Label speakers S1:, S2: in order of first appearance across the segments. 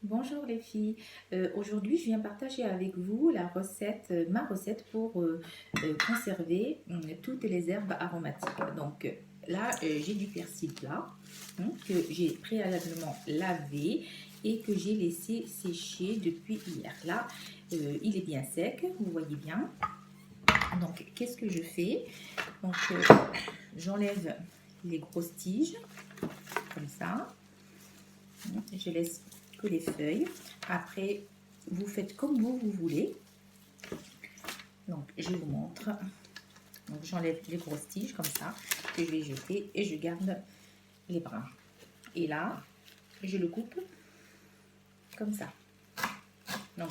S1: Bonjour les filles. Aujourd'hui je viens partager avec vous la recette, ma recette pour conserver toutes les herbes aromatiques. Donc là j'ai du persil plat que j'ai préalablement lavé et que j'ai laissé sécher depuis hier. Là il est bien sec, vous voyez bien. Donc qu'est-ce que je fais? Donc j'enlève les grosses tiges comme ça. Je laisse que les feuilles. Après, vous faites comme vous voulez. Donc, je vous montre. Donc, j'enlève les grosses tiges comme ça que je vais jeter et je garde les brins. Et là, je le coupe comme ça. Donc,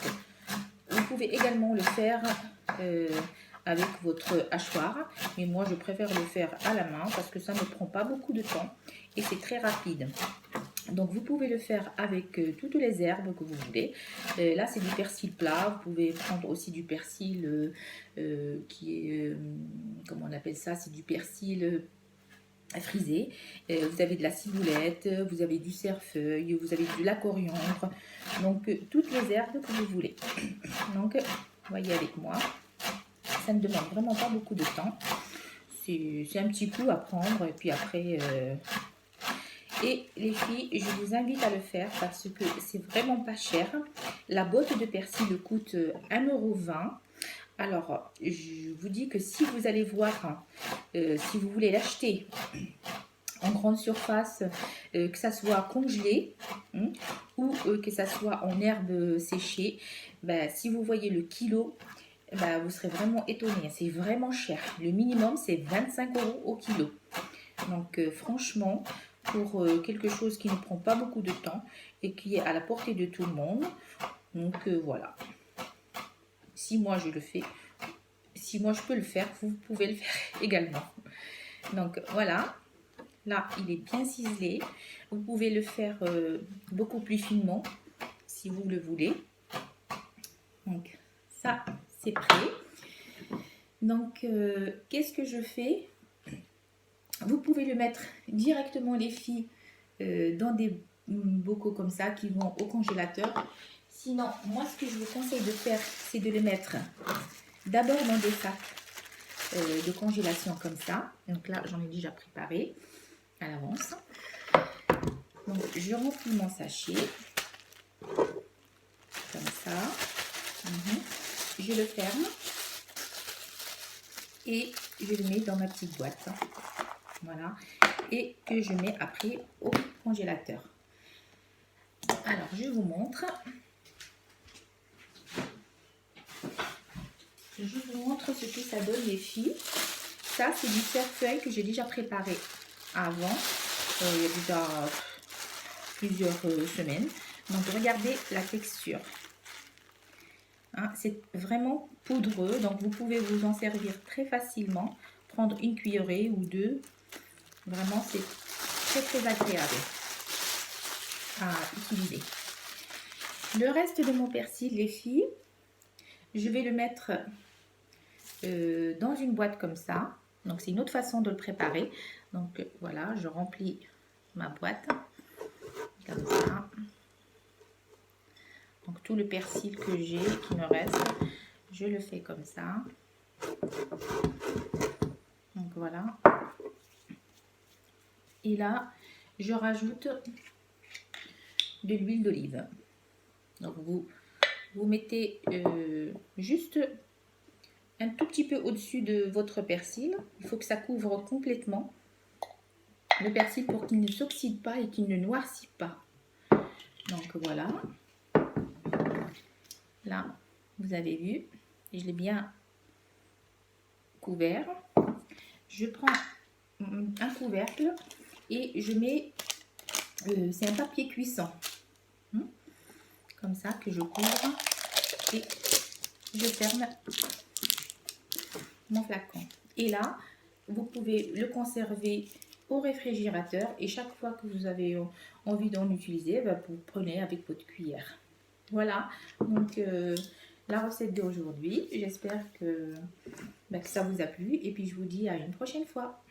S1: vous pouvez également le faire avec votre hachoir. Mais moi, je préfère le faire à la main parce que ça ne prend pas beaucoup de temps et c'est très rapide. Donc vous pouvez le faire avec toutes les herbes que vous voulez. Là c'est du persil plat, vous pouvez prendre aussi du persil qui est, comment on appelle ça, c'est du persil frisé. Vous avez de la ciboulette, vous avez du cerfeuil, vous avez de la coriandre, donc toutes les herbes que vous voulez. Donc voyez avec moi, ça ne demande vraiment pas beaucoup de temps. C'est un petit coup à prendre et puis après... Et les filles, je vous invite à le faire parce que c'est vraiment pas cher. La botte de persil coûte 1,20 €. Alors, je vous dis que si vous allez voir, si vous voulez l'acheter en grande surface, que ça soit congelé ou que ça soit en herbe séchée, ben, si vous voyez le kilo, ben, vous serez vraiment étonné. C'est vraiment cher. Le minimum, c'est 25 € au kilo. Donc franchement, pour quelque chose qui ne prend pas beaucoup de temps et qui est à la portée de tout le monde. Donc voilà. Si moi je le fais, si moi je peux le faire, vous pouvez le faire également. Donc voilà. Là, il est bien ciselé. Vous pouvez le faire beaucoup plus finement si vous le voulez. Donc ça, c'est prêt. Donc qu'est-ce que je fais? Vous pouvez le mettre directement, les filles, dans des bocaux comme ça qui vont au congélateur. Sinon, moi, ce que je vous conseille de faire, c'est de les mettre d'abord dans des sacs de congélation comme ça. Donc là, j'en ai déjà préparé à l'avance. Donc, je remplis mon sachet comme ça. Je le ferme et je le mets dans ma petite boîte. Voilà. Et que je mets après au congélateur. Alors, je vous montre. Je vous montre ce que ça donne, les filles. Ça, c'est du cerfeuil que j'ai déjà préparé avant. Il y a déjà plusieurs semaines. Donc, regardez la texture. Hein, c'est vraiment poudreux. Donc, vous pouvez vous en servir très facilement. Prendre une cuillerée ou deux. Vraiment, c'est très, très agréable à utiliser. Le reste de mon persil, les filles, je vais le mettre dans une boîte comme ça. Donc c'est une autre façon de le préparer. Donc voilà, je remplis ma boîte comme ça. Donc tout le persil que j'ai, qui me reste, je le fais comme ça. Donc voilà. Et là, je rajoute de l'huile d'olive. Donc vous mettez juste un tout petit peu au-dessus de votre persil. Il faut que ça couvre complètement le persil pour qu'il ne s'oxyde pas et qu'il ne noircit pas. Donc voilà. Là, vous avez vu, je l'ai bien couvert. Je prends un couvercle et je mets, c'est un papier cuisson. Comme ça que je couvre et je ferme mon flacon. Et là, vous pouvez le conserver au réfrigérateur et chaque fois que vous avez envie d'en utiliser, vous prenez avec votre cuillère. Voilà, donc la recette d'aujourd'hui. J'espère que ça vous a plu et puis je vous dis à une prochaine fois.